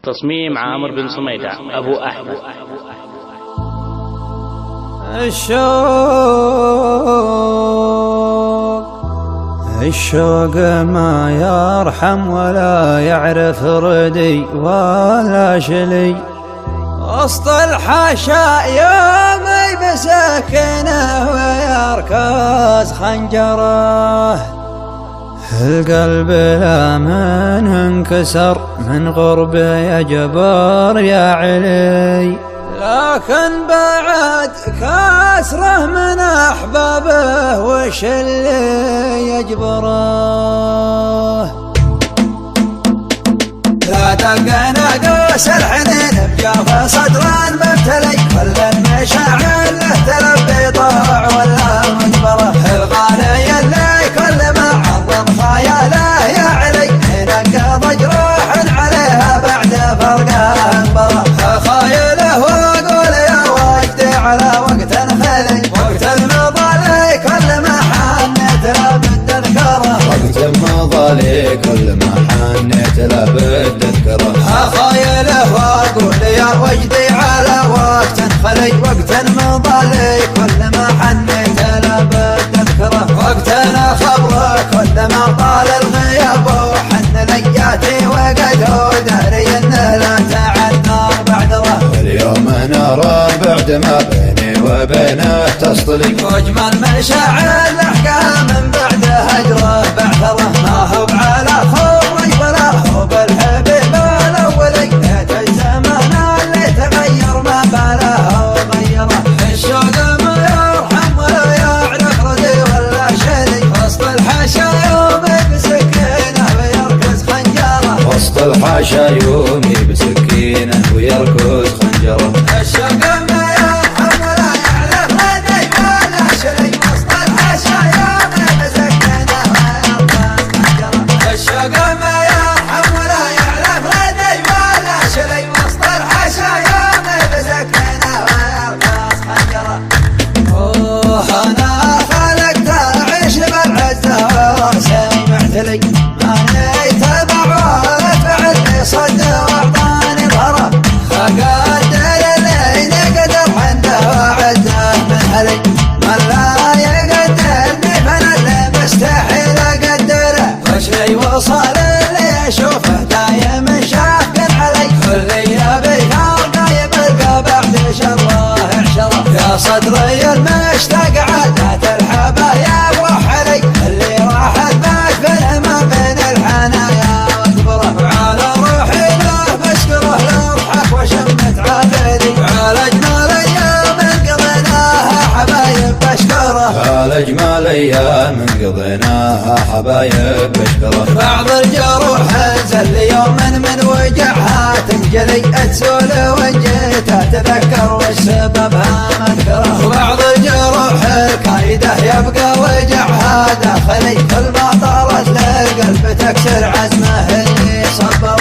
تصميم عامر بن صميدة أبو أحمد. الشوق ما يرحم ولا يعرف ردي ولا شلي، وسط الحاشا يومي بسكنه ويركز خنجره. القلب لا من انكسر من قرب يا جبار يا علي، لكن بعد كسره من أحبابه وش اللي يجبره. لا دقنا قوس الحنين بجاف صدر مبتلي، كل المشاعر له تلبي طاع ولا مجبره. الغالي اللي كل ما عظم خياله يا علي، ينقض جروح عليها بعد فرقه انبره. خايله واقول يا وجدي على وقت خلي، وقت المضالي كل ما حنيت له بالتذكره. وقت المضالي كل ما حنيت له بالتذكره. خايله واقول يا وجدي على وقت خلي، وقت المضالي كل ما حنيت له بالتذكره. وقتنا خبره كل ما طال الغياب وحن لياتي وقد داري انه لا تعذر بعذره. واليوم نرى بعد ما بيني وبينه تصطلي، واجمل مشاعر لحقه من بعد هجره بعثره. ما هو على خوي ولا هو بالحبيب الاولي، ليت الزمان اللي تغير ما باله وغيره. الشوق ما يرحم ولا يعرف ردي ولا شلي، وسط الحاشا يومي بسكينه ويركز خنجره. وسط الحاشا يومي بسكينه ويركز خنجره. الشوق ما يرحم ولا يعرف ردي ولا شلي، وسط الحاشا يومي بسكينه ويركز خنجره. الشوق ما يرحم ولا يعرف ردي ولا شلي، وسط الحاشا يومي بسكينه ويركز خنجره. أنا خلقت أعيش بالعزة وراسي معتلي، ماني تبع ولا فعل صد وأعطاني ظهره. فقدر اللي نقدر عنده وعزه من هلي، من لا يقدرني فأنا اللي مستحيل أقدره. وشي وصل اللي أشوفه دايم شاق علي، واللي يبي يلقى يبقى بعد شره عشره. يا صدري المشتاق عادات الحبايب وحلي، اللي راحت باشبه ما بين الحنايا واكبره. وعلى روحي له بشكره لضحك وشمت عابدي، وعلى اجمل ايام قضيناها حبايب بشكره. على اجمل ايام قضيناها حبايب بشكره. بعض الجروح انزل يوم من وجعها تنجلي، تسول وان جيت اتذكر والسببها منكره. بعض الجروح الكايده يبقى وجعها داخلي، كل ما طارت للقلب تكسر عزمه اللي صبره.